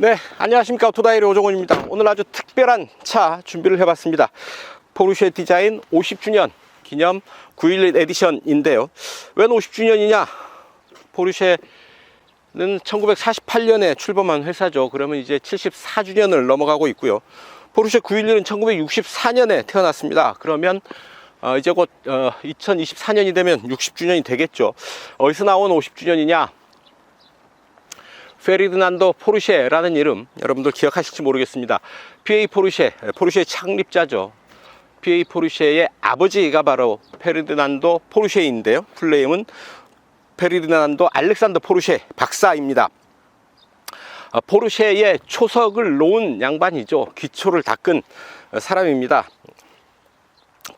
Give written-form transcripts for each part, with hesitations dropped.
네, 안녕하십니까. 오토다이리 오종훈입니다. 오늘 아주 특별한 차 준비를 해봤습니다. 포르쉐 디자인 50주년 기념 911 에디션인데요. 웬 50주년이냐? 포르쉐는 1948년에 출범한 회사죠. 그러면 이제 74주년을 넘어가고 있고요. 포르쉐 911은 1964년에 태어났습니다. 그러면 이제 곧 2024년이 되면 60주년이 되겠죠. 어디서 나온 50주년이냐? 페르디난도 포르쉐라는 이름 여러분들 기억하실지 모르겠습니다. PA 포르쉐, 포르쉐의 창립자죠. PA 포르쉐의 아버지가 바로 페르디난도 포르쉐인데요. 풀네임은 페르디난도 알렉산더 포르쉐 박사입니다. 포르쉐의 초석을 놓은 양반이죠. 기초를 닦은 사람입니다.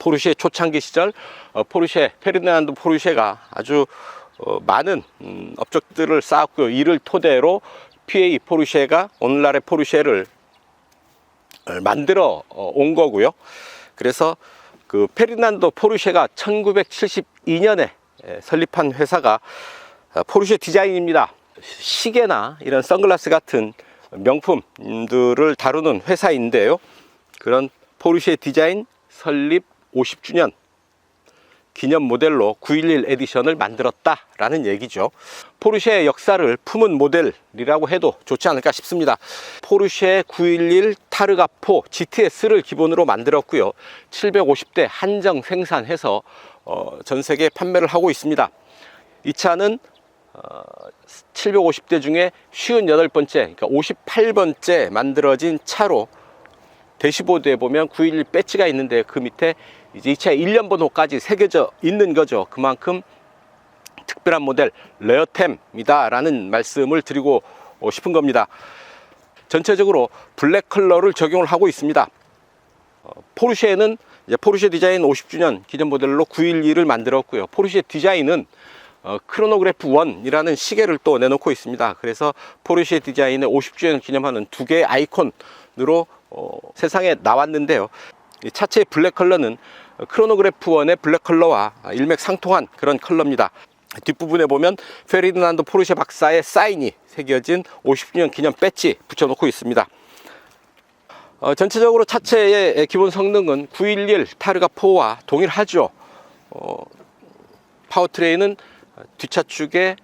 포르쉐 초창기 시절 포르쉐 페르디난도 포르쉐가 아주 많은 업적들을 쌓았고요. 이를 토대로 PA 포르쉐가 오늘날의 포르쉐를 만들어 온 거고요. 그래서 그 페르디난도 포르쉐가 1972년에 설립한 회사가 포르쉐 디자인입니다. 시계나 이런 선글라스 같은 명품들을 다루는 회사인데요. 그런 포르쉐 디자인 설립 50주년 기념 모델로 911 에디션을 만들었다라는 얘기죠. 포르쉐의 역사를 품은 모델이라고 해도 좋지 않을까 싶습니다. 포르쉐 911 타르가4 GTS를 기본으로 만들었고요. 750대 한정 생산해서 전 세계에 판매를 하고 있습니다. 이 차는 750대 중에 58번째, 그러니까 58번째 만들어진 차로 대시보드에 보면 911 배지가 있는데 그 밑에 이제 이 차의 일련 번호까지 새겨져 있는 거죠. 그만큼 특별한 모델, 레어템이다 라는 말씀을 드리고 싶은 겁니다. 전체적으로 블랙 컬러를 적용을 하고 있습니다. 포르쉐는 이제 포르쉐 디자인 50주년 기념 모델로 911을 만들었고요. 포르쉐 디자인은 크로노그래프 1이라는 시계를 또 내놓고 있습니다. 그래서 포르쉐 디자인의 50주년 기념하는 두 개의 아이콘으로 세상에 나왔는데요. 이 차체의 블랙 컬러는 크로노그래프 1의 블랙 컬러와 일맥상통한 그런 컬러입니다. 뒷부분에 보면 페르디난도 포르쉐 박사의 사인이 새겨진 50주년 기념 배지 붙여놓고 있습니다. 전체적으로 차체의 기본 성능은 911 타르가4와 동일하죠. 파워트레인은 뒷차 축에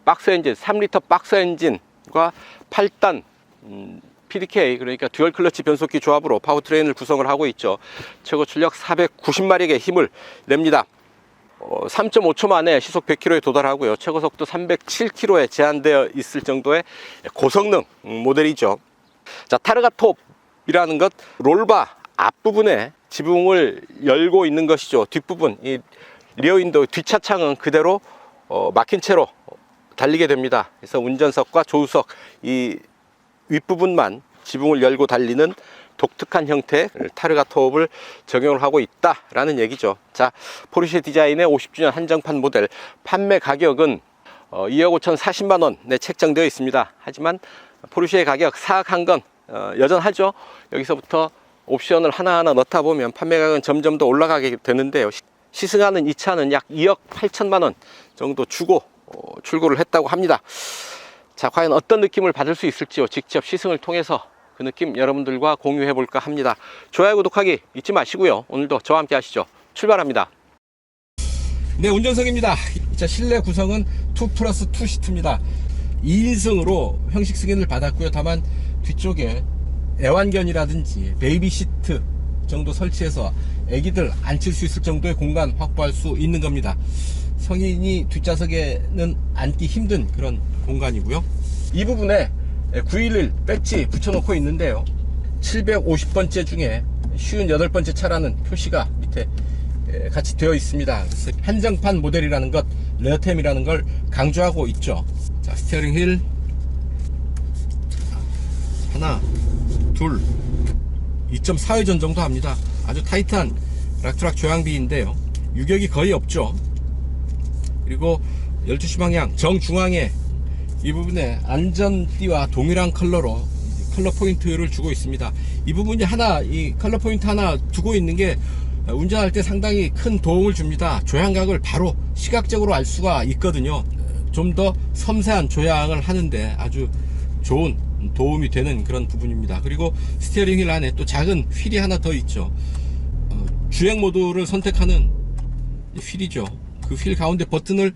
박스 엔진, 3리터 박스 엔진과 8단 PDK, 그러니까 듀얼 클러치 변속기 조합으로 파워트레인을 구성을 하고 있죠. 최고 출력 490마력의 힘을 냅니다. 3.5초 만에 시속 100km에 도달하고요. 최고 속도 307km에 제한되어 있을 정도의 고성능 모델이죠. 자, 타르가4이라는 것, 롤바 앞부분에 지붕을 열고 있는 것이죠. 뒷부분, 이 리어 윈도우 뒷차 창은 그대로 막힌 채로 달리게 됩니다. 그래서 운전석과 조수석 이 윗부분만 지붕을 열고 달리는 독특한 형태의 타르가4를 적용을 하고 있다라는 얘기죠. 자, 포르쉐 디자인의 50주년 한정판 모델 판매 가격은 2억 5,040만 원에 책정되어 있습니다. 하지만 포르쉐의 가격 사악한 건 여전하죠. 여기서부터 옵션을 하나하나 넣다 보면 판매 가격은 점점 더 올라가게 되는데요. 시승하는 이 차는 약 2억 8천만 원 정도 주고 출고를 했다고 합니다. 자, 과연 어떤 느낌을 받을 수 있을지요. 직접 시승을 통해서 그 느낌 여러분들과 공유해 볼까 합니다. 좋아요, 구독하기 잊지 마시고요. 오늘도 저와 함께 하시죠. 출발합니다. 네, 운전석입니다. 자, 실내 구성은 2+2 시트입니다. 2인승으로 형식 승인을 받았고요. 다만 뒤쪽에 애완견이라든지 베이비 시트 정도 설치해서 애기들 앉힐 수 있을 정도의 공간 확보할 수 있는 겁니다. 성인이 뒷좌석에는 앉기 힘든 그런 공간이고요. 이 부분에 911 배지 붙여놓고 있는데요. 750번째 중에 58번째 차라는 표시가 밑에 같이 되어 있습니다. 그래서 한정판 모델이라는 것, 레어템이라는 걸 강조하고 있죠. 자, 스티어링 휠 하나, 둘, 2.4회전 정도 합니다. 아주 타이트한 락트락 조향비인데요. 유격이 거의 없죠. 그리고 12시 방향 정중앙에 이 부분에 안전띠와 동일한 컬러로 컬러 포인트를 주고 있습니다. 이 부분이 하나, 이 컬러 포인트 하나 두고 있는 게 운전할 때 상당히 큰 도움을 줍니다. 조향각을 바로 시각적으로 알 수가 있거든요. 좀 더 섬세한 조향을 하는데 아주 좋은 도움이 되는 그런 부분입니다. 그리고 스티어링 휠 안에 또 작은 휠이 하나 더 있죠. 주행 모드를 선택하는 휠이죠. 그 휠 가운데 버튼을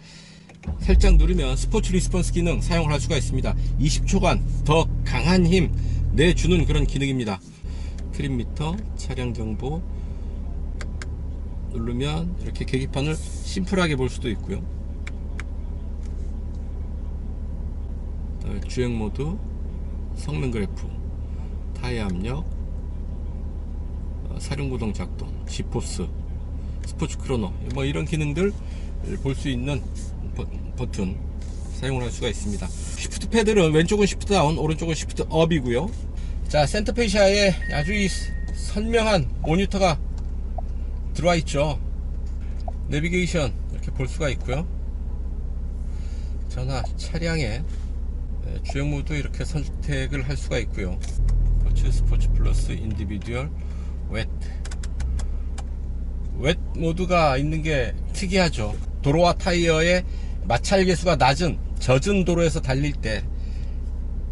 살짝 누르면 스포츠 리스폰스 기능 사용을 할 수가 있습니다. 20초간 더 강한 힘 내주는 그런 기능입니다. 트립미터, 차량 정보 누르면 이렇게 계기판을 심플하게 볼 수도 있고요. 주행 모드, 성능 그래프, 타이어 압력, 사륜구동 작동, G포스, 스포츠 크로노 뭐 이런 기능들 볼 수 있는 버튼 사용을 할 수가 있습니다. 시프트 패드는 왼쪽은 시프트 다운, 오른쪽은 시프트 업이고요. 자, 센터페시아에 아주 선명한 모니터가 들어와 있죠. 내비게이션 이렇게 볼 수가 있고요. 전화, 차량의 주행 모드 이렇게 선택을 할 수가 있고요. 스포츠 플러스, 인디비듀얼, 웻 모드가 있는 게 특이하죠. 도로와 타이어의 마찰 계수가 낮은 젖은 도로에서 달릴 때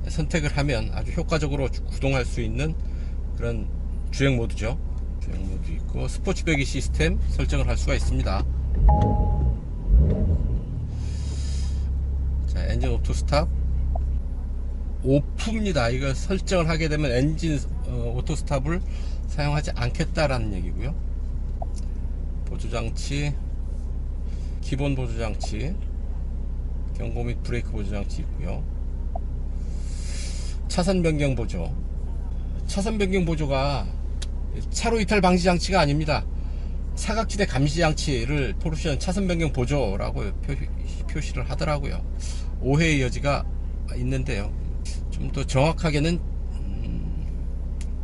선택을 하면 아주 효과적으로 구동할 수 있는 그런 주행 모드죠. 주행 모드 있고 스포츠 배기 시스템 설정을 할 수가 있습니다. 자, 엔진 오토 스탑 오프입니다. 이거 설정을 하게 되면 엔진 오토 스탑을 사용하지 않겠다라는 얘기고요. 보조장치, 기본 보조장치, 경고 및 브레이크 보조장치 있고요. 차선 변경 보조. 차선 변경 보조가 차로 이탈 방지 장치가 아닙니다. 사각지대 감시 장치를 포르쉐는 차선 변경 보조라고 표시를 하더라고요. 오해의 여지가 있는데요. 좀 더 정확하게는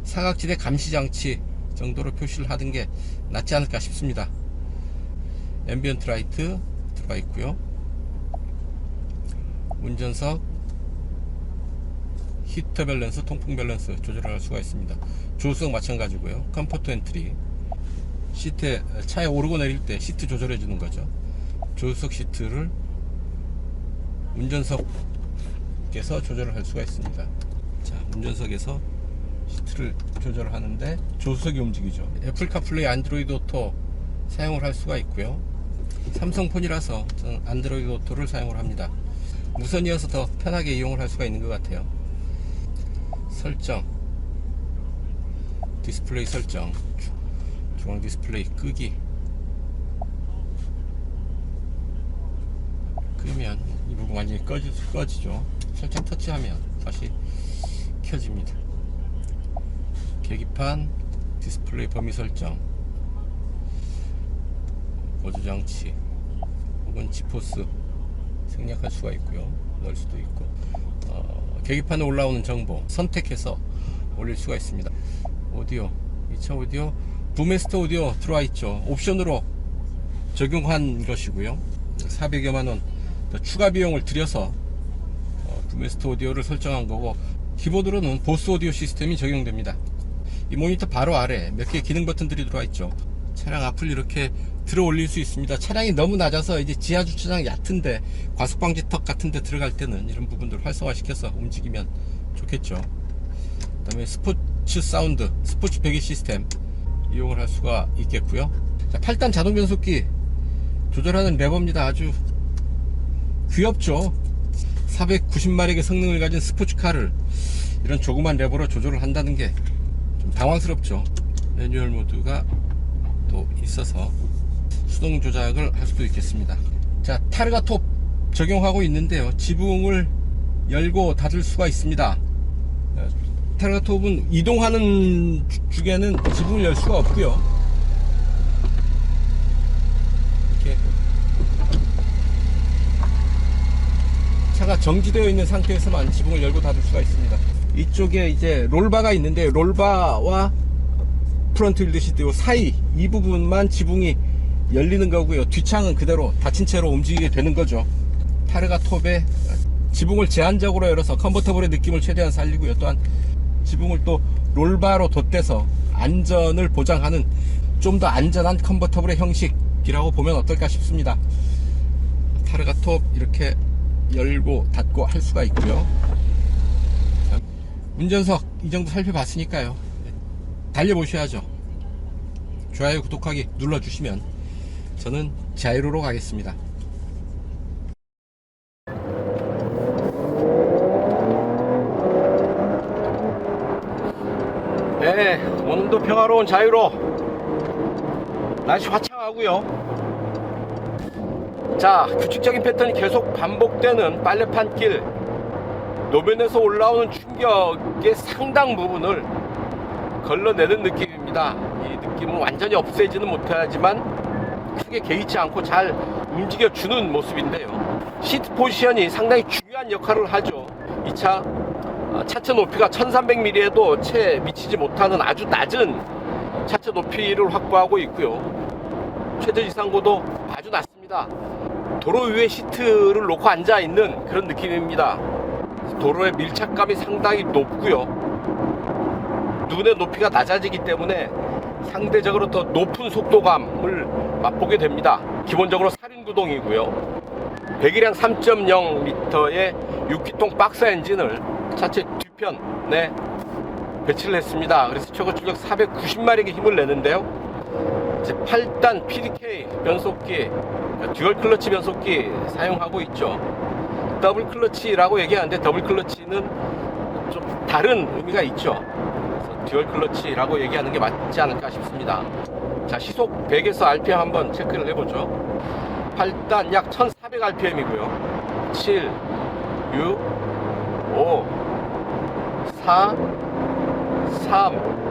사각지대 감시 장치 정도로 표시를 하는 게 낫지 않을까 싶습니다. 앰비언트 라이트 들어가 있고요. 운전석 히터 밸런스, 통풍 밸런스 조절할 수가 있습니다. 조수석 마찬가지고요. 컴포트 엔트리, 시트에 차에 오르고 내릴 때 시트 조절해 주는 거죠. 조수석 시트를 운전석에서 조절을 할 수가 있습니다. 자, 운전석에서 시트를 조절하는데 조수석이 움직이죠. 애플 카플레이, 안드로이드 오토 사용을 할 수가 있고요. 삼성폰이라서 저는 안드로이드 오토를 사용을 합니다. 무선이어서 더 편하게 이용을 할 수가 있는 것 같아요. 설정, 디스플레이 설정, 중앙 디스플레이 끄기, 끄면 이 부분 완전히 꺼지죠. 살짝 터치하면 다시 켜집니다. 계기판, 디스플레이 범위 설정, 보조장치 혹은 G포스 생략할 수가 있고요. 넣을 수도 있고, 계기판에 올라오는 정보 선택해서 올릴 수가 있습니다. 오디오, 2차 오디오, 부메스터 오디오 들어와 있죠. 옵션으로 적용한 것이고요. 400여만원 더 추가 비용을 들여서 부메스터 오디오를 설정한 거고, 키보드로는 보스 오디오 시스템이 적용됩니다. 이 모니터 바로 아래 몇 개의 기능 버튼들이 들어와 있죠. 차량 앞을 이렇게 들어 올릴 수 있습니다. 차량이 너무 낮아서 이제 지하 주차장 얕은데 과속방지 턱 같은데 들어갈 때는 이런 부분들을 활성화시켜서 움직이면 좋겠죠. 그 다음에 스포츠 사운드, 스포츠 배기 시스템 이용을 할 수가 있겠고요. 자, 8단 자동 변속기 조절하는 레버입니다. 아주 귀엽죠. 490마력의 성능을 가진 스포츠카를 이런 조그만 레버로 조절을 한다는 게 좀 당황스럽죠. 매뉴얼 모드가 또 있어서 수동 조작을 할 수도 있겠습니다. 자, 타르가 톱 적용하고 있는데요. 지붕을 열고 닫을 수가 있습니다. 타르가 톱은 이동하는 중에는 지붕을 열 수가 없고요. 이렇게 차가 정지되어 있는 상태에서만 지붕을 열고 닫을 수가 있습니다. 이쪽에 이제 롤바가 있는데, 롤바와 프론트 휠드 시트 사이 이 부분만 지붕이 열리는 거고요. 뒷창은 그대로 닫힌 채로 움직이게 되는 거죠. 타르가 톱에 지붕을 제한적으로 열어서 컨버터블의 느낌을 최대한 살리고요. 또한 지붕을 또 롤바로 덧대서 안전을 보장하는 좀 더 안전한 컨버터블의 형식이라고 보면 어떨까 싶습니다. 타르가 톱 이렇게 열고 닫고 할 수가 있고요. 운전석 이 정도 살펴봤으니까요. 달려보셔야죠. 좋아요, 구독하기 눌러주시면 저는 자유로로 가겠습니다. 네, 오늘도 평화로운 자유로 날씨 화창하고요. 자, 규칙적인 패턴이 계속 반복되는 빨래판길, 노면에서 올라오는 충격의 상당 부분을 걸러내는 느낌입니다. 이 느낌은 완전히 없애지는 못하지만 크게 개의치 않고 잘 움직여주는 모습인데요. 시트 포지션이 상당히 중요한 역할을 하죠. 이 차 차체 높이가 1300mm에도 채 미치지 못하는 아주 낮은 차체 높이를 확보하고 있고요. 최저 지상고도 아주 낮습니다. 도로 위에 시트를 놓고 앉아 있는 그런 느낌입니다. 도로의 밀착감이 상당히 높고요. 눈의 높이가 낮아지기 때문에 상대적으로 더 높은 속도감을 맛보게 됩니다. 기본적으로 사륜구동이고요. 배기량 3.0L의 6기통 박스 엔진을 차체 뒤편에 배치를 했습니다. 그래서 최고 출력 490마력의 힘을 내는데요. 8단 PDK 변속기, 듀얼 클러치 변속기 사용하고 있죠. 더블 클러치라고 얘기하는데 더블 클러치는 좀 다른 의미가 있죠. 그래서 듀얼 클러치라고 얘기하는 게 맞지 않을까 싶습니다. 자, 시속 100에서 RPM 한번 체크를 해보죠. 8단 약 1400rpm이고요 7, 6, 5, 4, 3,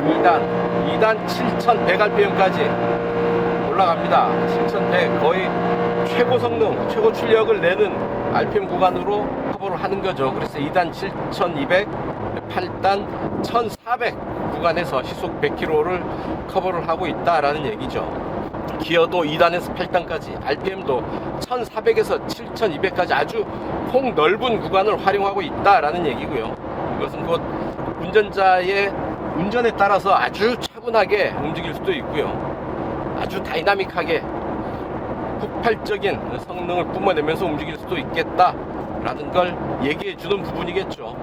2단 7100rpm까지 올라갑니다. 7100, 거의 최고 성능, 최고 출력을 내는 RPM 구간으로 커버를 하는 거죠. 그래서 2단 7200, 8단 1400 구간에서 시속 100km를 커버를 하고 있다라는 얘기죠. 기어도 2단에서 8단까지, RPM도 1400에서 7200까지 아주 폭넓은 구간을 활용하고 있다라는 얘기고요. 이것은 곧 운전자의 운전에 따라서 아주 차분하게 움직일 수도 있고요. 아주 다이나믹하게 폭발적인 성능을 뿜어내면서 움직일 수도 있겠다라는 걸 얘기해 주는 부분이겠죠.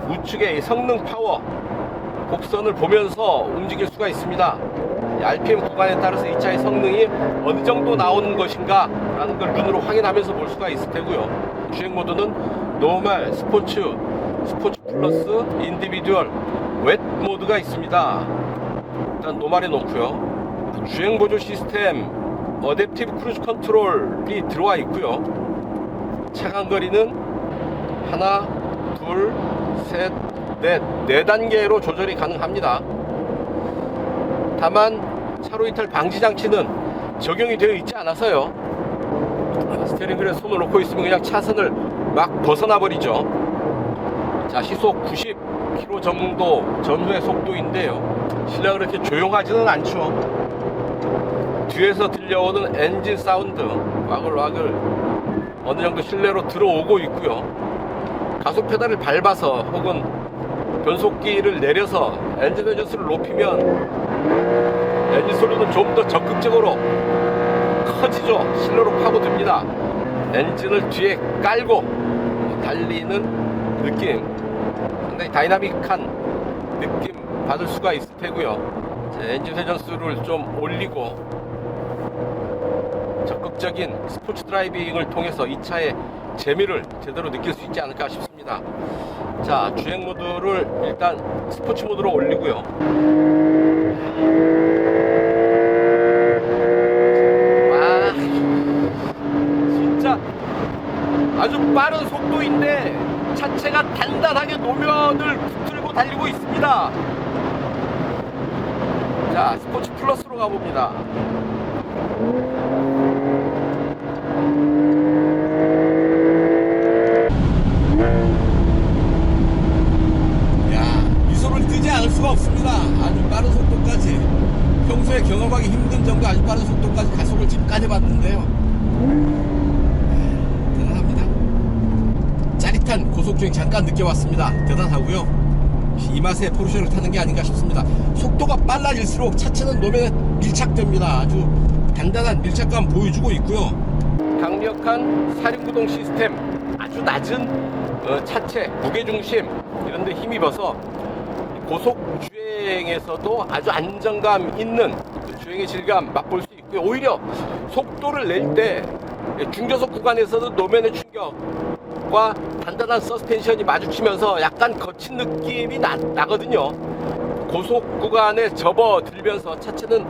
우측의 성능 파워 곡선을 보면서 움직일 수가 있습니다. RPM 구간에 따라서 이 차의 성능이 어느 정도 나오는 것인가 라는 걸 눈으로 확인하면서 볼 수가 있을 테고요. 주행 모드는 노멀, 스포츠 플러스, 인디비듀얼, 웻 모드가 있습니다. 일단 노멀에 놓고요. 주행 보조 시스템 어댑티브 크루즈 컨트롤이 들어와 있고요. 차간 거리는 하나, 둘, 셋, 넷, 4단계로 조절이 가능합니다. 다만 차로 이탈 방지 장치는 적용이 되어 있지 않아서요. 스티어링 휠에 손을 놓고 있으면 그냥 차선을 막 벗어나 버리죠. 자, 시속 90km 정도 전후의 속도인데요. 실내가 그렇게 조용하지는 않죠. 뒤에서 들려오는 엔진 사운드 와글와글 어느 정도 실내로 들어오고 있고요. 가속 페달을 밟아서 혹은 변속기를 내려서 엔진 회전수를 높이면 엔진 소리는 좀 더 적극적으로 커지죠. 실내로 파고듭니다. 엔진을 뒤에 깔고 달리는 느낌, 상당히 다이나믹한 느낌 받을 수가 있을 테고요. 엔진 회전수를 좀 올리고 적극적인 스포츠 드라이빙을 통해서 이 차의 재미를 제대로 느낄 수 있지 않을까 싶습니다. 자, 주행 모드를 일단 스포츠 모드로 올리고요. 진짜 아주 빠른 속도인데 차체가 단단하게 노면을 붙들고 달리고 있습니다. 자, 스포츠 플러스로 가봅니다. 미소를 뜨지 않을 수가 없습니다. 아주 빠른 속도까지, 평소에 경험하기 힘든 정도 아주 빠른 속도까지 가속을 지금까지 봤는데요. 대단합니다. 짜릿한 고속주행 잠깐 느껴봤습니다. 대단하고요. 이 맛에 포르쉐를 타는 게 아닌가 싶습니다. 속도가 빨라질수록 차체는 노면에 밀착됩니다. 아주 단단한 밀착감 보여주고 있고요. 강력한 사륜구동 시스템, 아주 낮은 차체, 무게중심 이런 데 힘입어서 고속 주행에서도 아주 안정감 있는 주행의 질감 맛볼 수 있고요. 오히려 속도를 낼 때 중저속 구간에서도 노면의 충격과 단단한 서스펜션이 마주치면서 약간 거친 느낌이 나거든요. 고속 구간에 접어들면서 차체는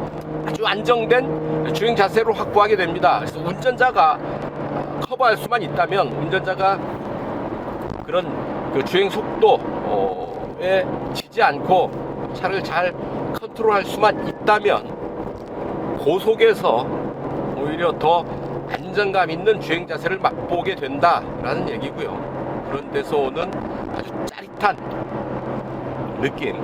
아주 안정된 주행 자세를 확보하게 됩니다. 그래서 운전자가 커버할 수만 있다면, 운전자가 그런 그 주행 속도에 지지 않고 차를 잘 컨트롤할 수만 있다면 고속에서 오히려 더 안정감 있는 주행 자세를 맛보게 된다라는 얘기고요. 그런 데서 오는 아주 짜릿한 느낌,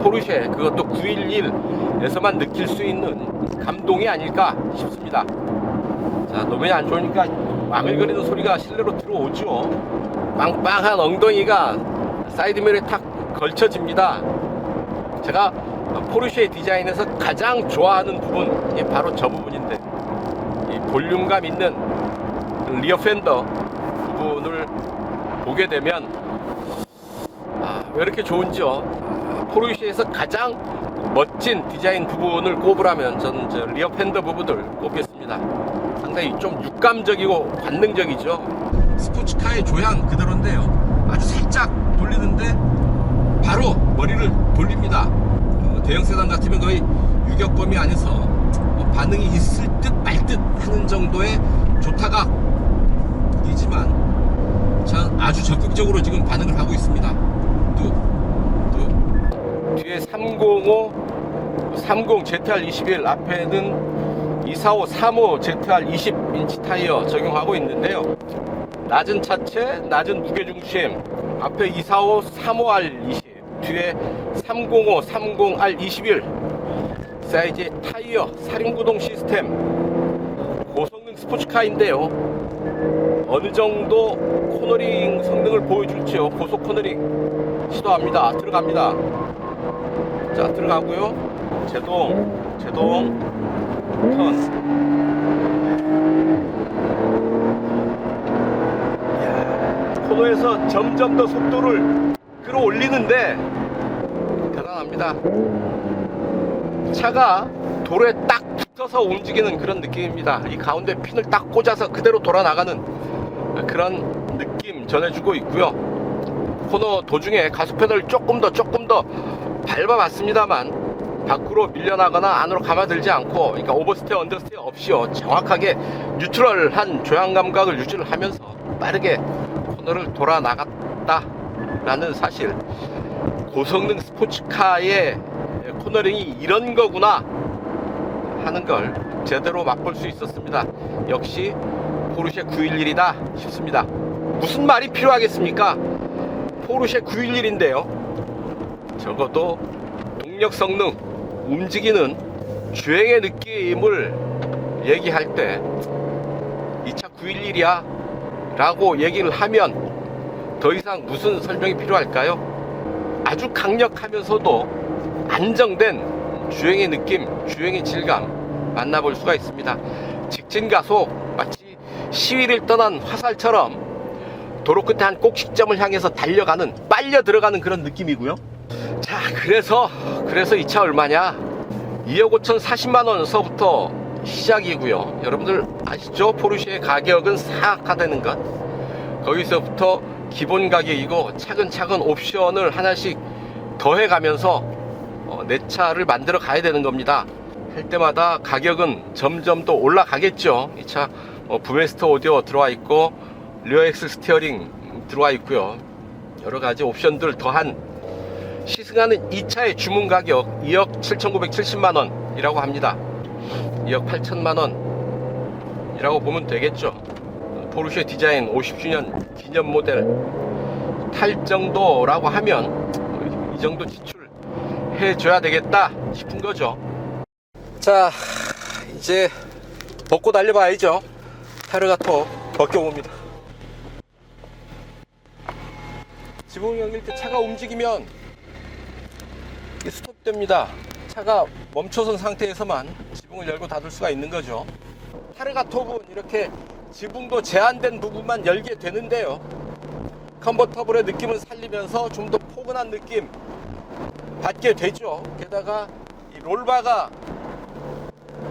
포르쉐 그것도 911에서만 느낄 수 있는 감동이 아닐까 싶습니다. 자, 노면이 안 좋으니까 와글거리는 소리가 실내로 들어오죠. 빵빵한 엉덩이가 사이드미러에 탁 걸쳐집니다. 제가 포르쉐 디자인에서 가장 좋아하는 부분이 바로 저 부분인데, 이 볼륨감 있는 리어 펜더 부분을 보게 되면 왜 이렇게 좋은지요. 포르쉐에서 가장 멋진 디자인 부분을 꼽으라면 저는 저 리어 펜더 부분을 꼽겠습니다. 상당히 좀 육감적이고 관능적이죠. 스포츠카의 조향 그대로인데요. 아주 살짝 돌리는데 바로 머리를 돌립니다. 대형 세단 같으면 거의 유격범위 안에서 반응이 있을 듯 말 듯 하는 정도의 조타각이지만 아주 적극적으로 지금 반응을 하고 있습니다. 뒤에 305, 30 ZR21, 앞에는 245, 35 ZR20 인치 타이어 적용하고 있는데요. 낮은 차체, 낮은 무게중심, 앞에 245, 35R20, 뒤에 305, 30R21 사이즈의 타이어, 사륜구동 시스템, 고성능 스포츠카인데요. 어느 정도 코너링 성능을 보여줄지요. 고속 코너링 시도합니다. 들어갑니다. 자, 들어가고요. 제동, 턴. 이야, 코너에서 점점 더 속도를 끌어올리는데 대단합니다. 차가 도로에 딱 붙어서 움직이는 그런 느낌입니다. 이 가운데 핀을 딱 꽂아서 그대로 돌아 나가는 그런 느낌 전해주고 있고요. 코너 도중에 가속 페달을 조금 더 밟아봤습니다만 밖으로 밀려나거나 안으로 감아들지 않고, 그러니까 오버스테어 언더스테어 없이요, 정확하게 뉴트럴한 조향 감각을 유지를 하면서 빠르게 코너를 돌아 나갔다라는 사실, 고성능 스포츠카의 코너링이 이런 거구나 하는 걸 제대로 맛볼 수 있었습니다. 역시 포르쉐 911이다 싶습니다. 무슨 말이 필요하겠습니까? 포르쉐 911인데요. 적어도 동력 성능, 움직이는 주행의 느낌을 얘기할 때 이 차 911이야 라고 얘기를 하면 더 이상 무슨 설명이 필요할까요? 아주 강력하면서도 안정된 주행의 느낌, 주행의 질감 만나볼 수가 있습니다. 직진 가속, 마치 시위를 떠난 화살처럼 도로 끝에 한 꼭식점을 향해서 달려가는, 빨려 들어가는 그런 느낌이고요. 자, 그래서 이 차 얼마냐? 2억 5천 40만 원서부터 시작이고요. 여러분들 아시죠? 포르쉐의 가격은 사악화되는 것. 거기서부터 기본 가격이고 차근차근 옵션을 하나씩 더해가면서 내 차를 만들어 가야 되는 겁니다. 할 때마다 가격은 점점 더 올라가겠죠. 이 차 부메스터 오디오 들어와 있고 리어 엑셀 스티어링 들어와 있고요. 여러 가지 옵션들 더한 시승하는 이 차의 주문 가격 2억 7,970만 원이라고 합니다. 2억 8천만 원이라고 보면 되겠죠. 포르쉐 디자인 50주년 기념 모델 탈 정도라고 하면 이 정도 지출해 줘야 되겠다 싶은 거죠. 자, 이제 벗고 달려봐야죠. 타르가토 벗겨봅니다. 지붕을 열릴 때 차가 움직이면 스톱됩니다. 차가 멈춰선 상태에서만 지붕을 열고 닫을 수가 있는 거죠. 타르가토는 이렇게 지붕도 제한된 부분만 열게 되는데요. 컨버터블의 느낌을 살리면서 좀 더 포근한 느낌 받게 되죠. 게다가 이 롤바가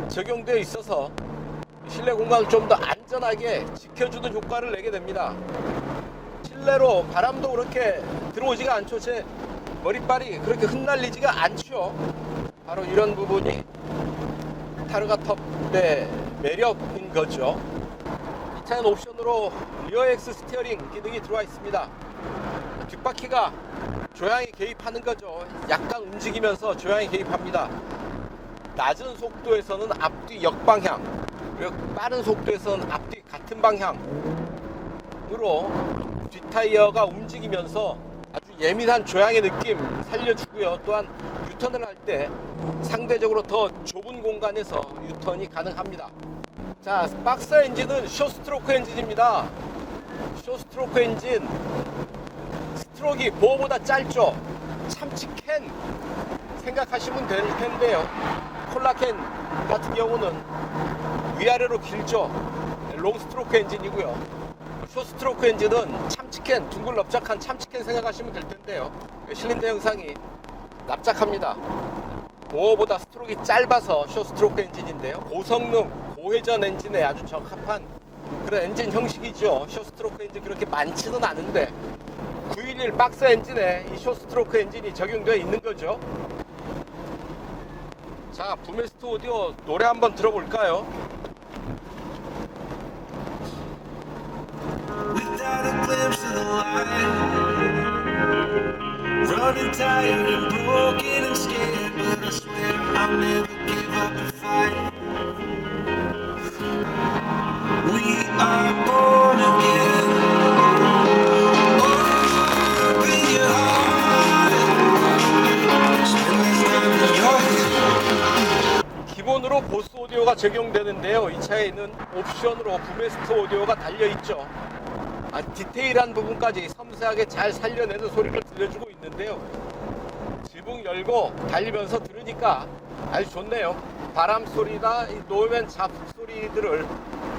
적용되어 있어서 실내 공간을 좀 더 안전하게 지켜주는 효과를 내게 됩니다. 실내로 바람도 그렇게 들어오지가 않죠. 제 머리빨이 그렇게 흩날리지가 않죠. 바로 이런 부분이 타르가 톱의 매력인 거죠. 이 차는 옵션으로 리어 엑스 스티어링 기능이 들어와 있습니다. 뒷바퀴가 조향에 개입하는 거죠. 약간 움직이면서 조향에 개입합니다. 낮은 속도에서는 앞뒤 역방향, 그리고 빠른 속도에서는 앞뒤 같은 방향으로 뒷타이어가 움직이면서 아주 예민한 조향의 느낌 살려주고요. 또한 유턴을 할 때 상대적으로 더 좁은 공간에서 유턴이 가능합니다. 자, 박스 엔진은 쇼스트로크 엔진입니다. 쇼스트로크 엔진, 스트로크가 보어보다 짧죠. 참치캔 생각하시면 될 텐데요. 콜라캔 같은 경우는 위아래로 길죠. 롱스트로크 엔진이고요. 쇼스트로크 엔진은 참치캔, 둥글 납작한 참치캔 생각하시면 될 텐데요. 실린더 형상이 납작합니다. 보어보다 스트로크가 짧아서 쇼스트로크 엔진인데요. 고성능, 고회전 엔진에 아주 적합한 그런 엔진 형식이죠. 쇼스트로크 엔진 그렇게 많지는 않은데 911 박스 엔진에 이 쇼스트로크 엔진이 적용되어 있는 거죠. 자, 부메스트 오디오 노래 한번 들어볼까요? Without a glimpse of the light, running tired and broken and scared, but I swear I'll never give up the fight. We are born again. Open your heart, spend less time in your head. 기본으로 보스 오디오가 적용되는데요. 이 차에는 옵션으로 부메스트 오디오가 달려있죠. 디테일한 부분까지 섬세하게 잘 살려내는 소리를 들려주고 있는데요. 지붕 열고 달리면서 들으니까 아주 좋네요. 바람 소리나 노면 자폭 소리들을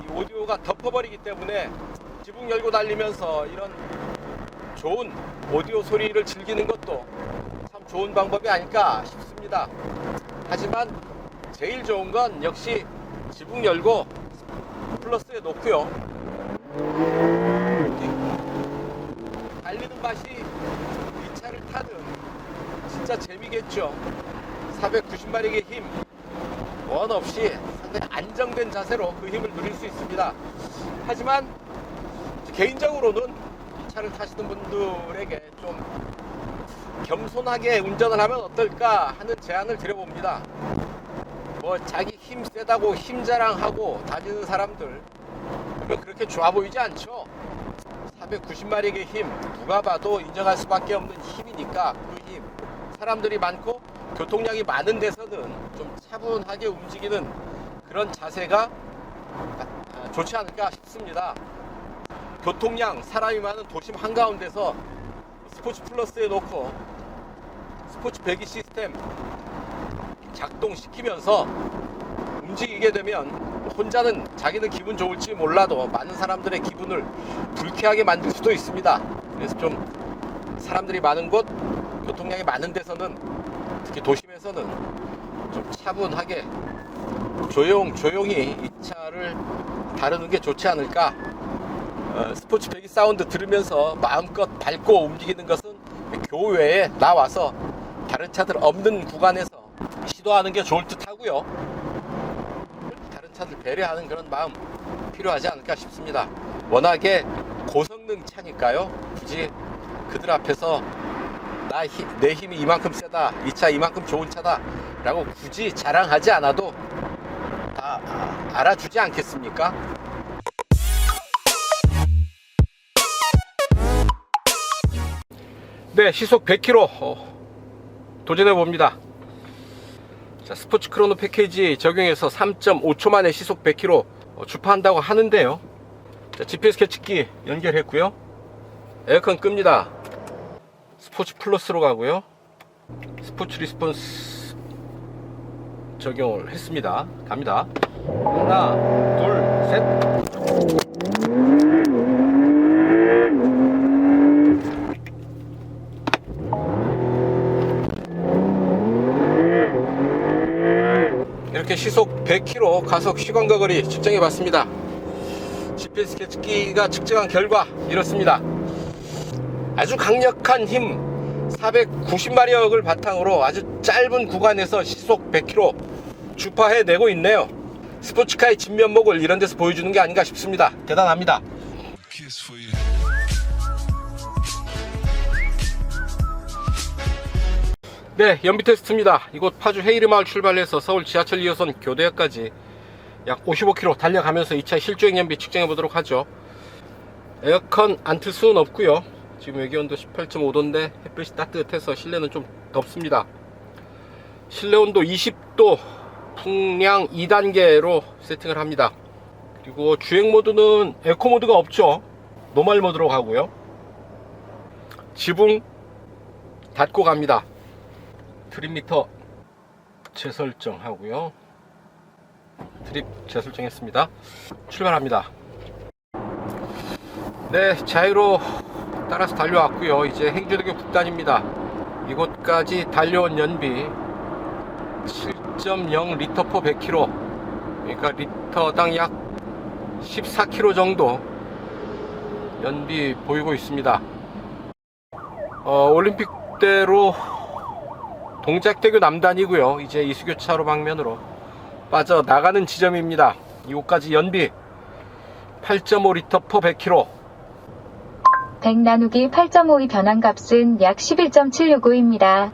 이 오디오가 덮어버리기 때문에 지붕 열고 달리면서 이런 좋은 오디오 소리를 즐기는 것도 참 좋은 방법이 아닐까 싶습니다. 하지만 제일 좋은 건 역시 지붕 열고 플러스에 놓고요. 달리는 맛이 이 차를 타는 진짜 재미겠죠. 490마력의 힘 원 없이 상당히 안정된 자세로 그 힘을 누릴 수 있습니다. 하지만 개인적으로는 이 차를 타시는 분들에게 좀 겸손하게 운전을 하면 어떨까 하는 제안을 드려봅니다. 뭐 자기 힘 세다고 힘 자랑하고 다니는 사람들 그렇게 좋아 보이지 않죠. 490마력의 힘 누가 봐도 인정할 수밖에 없는 힘이니까 그 힘 사람들이 많고 교통량이 많은 데서는 좀 차분하게 움직이는 그런 자세가 좋지 않을까 싶습니다. 교통량 사람이 많은 도심 한가운데서 스포츠 플러스에 놓고 스포츠 배기 시스템 작동시키면서 움직이게 되면 혼자는 자기는 기분 좋을지 몰라도 많은 사람들의 기분을 불쾌하게 만들 수도 있습니다. 그래서 좀 사람들이 많은 곳, 교통량이 많은 데서는 특히 도심에서는 좀 차분하게 조용히 이 차를 다루는 게 좋지 않을까. 스포츠 배기 사운드 들으면서 마음껏 밟고 움직이는 것은 교외에 나와서 다른 차들 없는 구간에서 시도하는 게 좋을 듯 하고요. 다른 차들 배려하는 그런 마음 필요하지 않을까 싶습니다. 워낙에 고성능 차니까요. 굳이 그들 앞에서 내 힘이 이만큼 세다, 이 차 이만큼 좋은 차다 라고 굳이 자랑하지 않아도 다 알아주지 않겠습니까? 네, 시속 100km 도전해 봅니다. 자, 스포츠 크로노 패키지 적용해서 3.5초 만에 시속 100km 주파한다고 하는데요. 자, GPS 캐치기 연결했고요. 에어컨 끕니다. 스포츠 플러스로 가고요. 스포츠 리스폰스 적용을 했습니다. 갑니다. 하나, 둘, 셋. 이렇게 시속 100km 가속 시간과 거리 측정해 봤습니다. GPS 계측기가 측정한 결과 이렇습니다. 아주 강력한 힘 490마력을 바탕으로 아주 짧은 구간에서 시속 100km 주파해 내고 있네요. 스포츠카의 진면목을 이런 데서 보여주는 게 아닌가 싶습니다. 대단합니다. Kiss for you. 네, 연비 테스트입니다. 이곳 파주 헤이르마을 출발해서 서울 지하철 2호선 교대역까지 약 55km 달려가면서 이 차 실주행 연비 측정해 보도록 하죠. 에어컨 안 틀 수는 없고요. 지금 외기 온도 18.5도인데 햇빛이 따뜻해서 실내는 좀 덥습니다. 실내 온도 20도, 풍량 2단계로 세팅을 합니다. 그리고 주행 모드는 에코 모드가 없죠. 노멀 모드로 가고요. 지붕 닫고 갑니다. 트립미터 재설정하고요. 트립 재설정했습니다. 출발합니다. 네, 자유로 따라서 달려왔고요. 이제 행주대교 북단입니다. 이곳까지 달려온 연비 7.0리터 퍼 100km, 그러니까 리터당 약 14km 정도 연비 보이고 있습니다. 올림픽대로 동작대교 남단이고요. 이제 이수교차로 방면으로 빠져나가는 지점입니다. 이곳까지 연비 8.5리터 퍼 100km. 100 나누기 8.5의 변환값은 약 11.765입니다.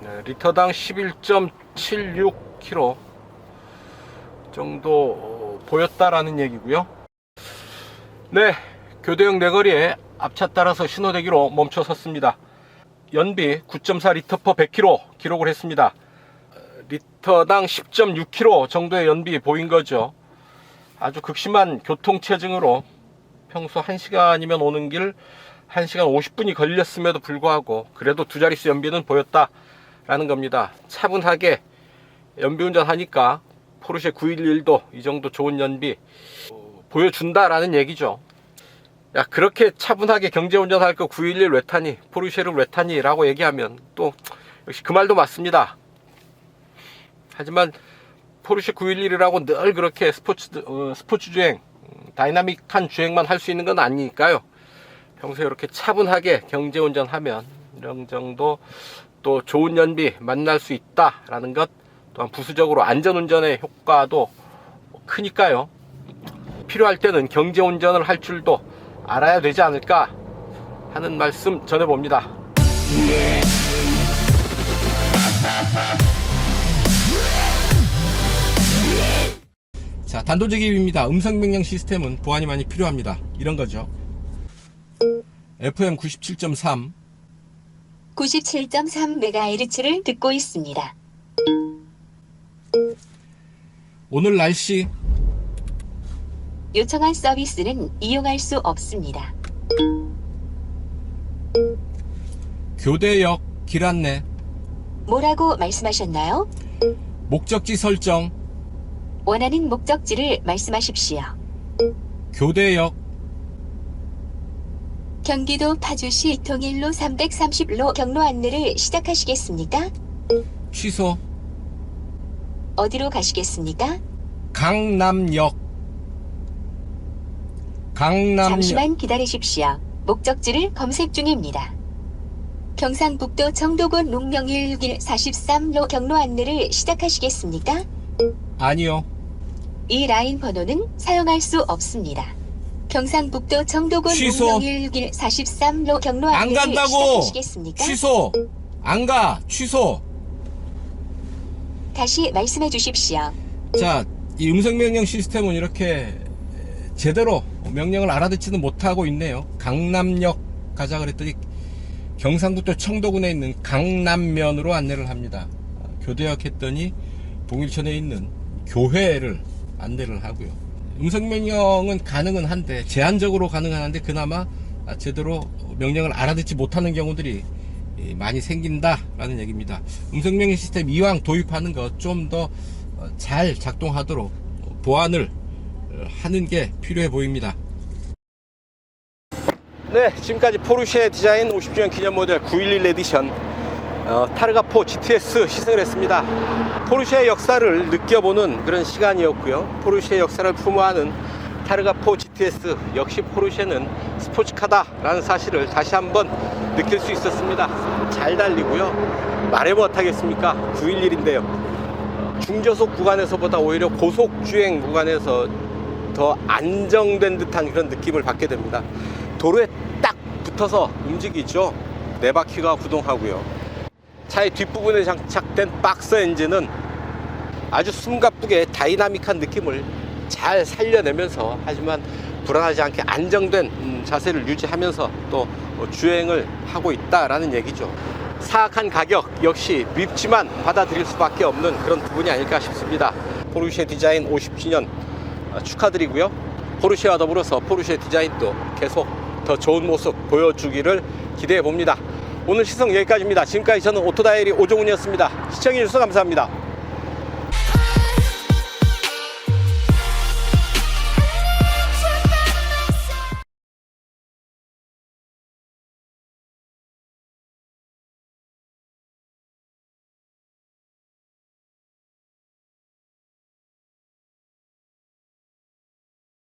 네, 리터당 11.76km 정도 보였다라는 얘기고요. 네, 교대역 내거리에 앞차 따라서 신호대기로 멈춰 섰습니다. 연비 9.4리터 퍼 100km 기록을 했습니다. 리터당 10.6km 정도의 연비 보인 거죠. 아주 극심한 교통체증으로 평소 1시간이면 오는 길 1시간 50분이 걸렸음에도 불구하고 그래도 두 자릿수 연비는 보였다라는 겁니다. 차분하게 연비운전 하니까 포르쉐 911도 이 정도 좋은 연비 보여준다라는 얘기죠. 야, 그렇게 차분하게 경제운전 할 거 911 왜 타니? 포르쉐를 왜 타니? 라고 얘기하면 또 역시 그 말도 맞습니다. 하지만 포르쉐 911이라고 늘 그렇게 스포츠 주행, 다이나믹한 주행만 할 수 있는 건 아니니까요. 평소에 이렇게 차분하게 경제운전 하면 이런 정도 또 좋은 연비 만날 수 있다라는 것, 또한 부수적으로 안전운전의 효과도 크니까요. 필요할 때는 경제운전을 할 줄도 알아야 되지 않을까 하는 말씀 전해봅니다. 자, 단도직입입니다. 음성명령 시스템은 보완이 많이 필요합니다. 이런 거죠. FM 97.3 97.3MHz를 듣고 있습니다. 오늘 날씨 요청한 서비스는 이용할 수 없습니다. 교대역 길 안내 뭐라고 말씀하셨나요? 목적지 설정 원하는 목적지를 말씀하십시오. 교대역 경기도 파주시 통일로 330로 경로 안내를 시작하시겠습니까? 취소 어디로 가시겠습니까? 강남역 잠시만 기다리십시오. 목적지를 검색 중입니다. 경상북도 청도군 농명일 6일 43로 경로 안내를 시작하시겠습니까? 아니요. 이 라인 번호는 사용할 수 없습니다. 경상북도 청도군 취소. 농명일 6일 43로 경로 안 안내를 간다고. 시작하시겠습니까? 취소 안가 취소. 다시 말씀해 주십시오. 자, 이 음성명령 시스템은 이렇게 제대로 명령을 알아듣지는 못하고 있네요. 강남역 가자 그랬더니 경상북도 청도군에 있는 강남면으로 안내를 합니다. 교대역 했더니 동일천에 있는 교회를 안내를 하고요. 음성명령은 가능은 한데 제한적으로 가능은 한데 그나마 제대로 명령을 알아듣지 못하는 경우들이 많이 생긴다라는 얘기입니다. 음성명령 시스템 이왕 도입하는 것 좀 더 잘 작동하도록 보완을 하는 게 필요해 보입니다. 네, 지금까지 포르쉐 디자인 50주년 기념 모델 911 에디션 타르가 4 GTS 시승을 했습니다. 포르쉐의 역사를 느껴보는 그런 시간이었고요. 포르쉐의 역사를 품어하는 타르가 4 GTS, 역시 포르쉐는 스포츠카다라는 사실을 다시 한번 느낄 수 있었습니다. 잘 달리고요. 말해 못하겠습니까? 911인데요. 중저속 구간에서보다 오히려 고속 주행 구간에서 더 안정된 듯한 그런 느낌을 받게 됩니다. 도로에 딱 붙어서 움직이죠. 네 바퀴가 구동하고요. 차의 뒷부분에 장착된 박스 엔진은 아주 숨가쁘게 다이나믹한 느낌을 잘 살려내면서, 하지만 불안하지 않게 안정된 자세를 유지하면서 또 주행을 하고 있다라는 얘기죠. 사악한 가격 역시 밉지만 받아들일 수밖에 없는 그런 부분이 아닐까 싶습니다. 포르쉐 디자인 50주년 축하드리고요. 포르쉐와 더불어서 포르쉐 디자인도 계속 더 좋은 모습 보여주기를 기대해 봅니다. 오늘 시성 여기까지입니다. 지금까지 저는 오토다이어리 오종훈이었습니다. 시청해 주셔서 감사합니다.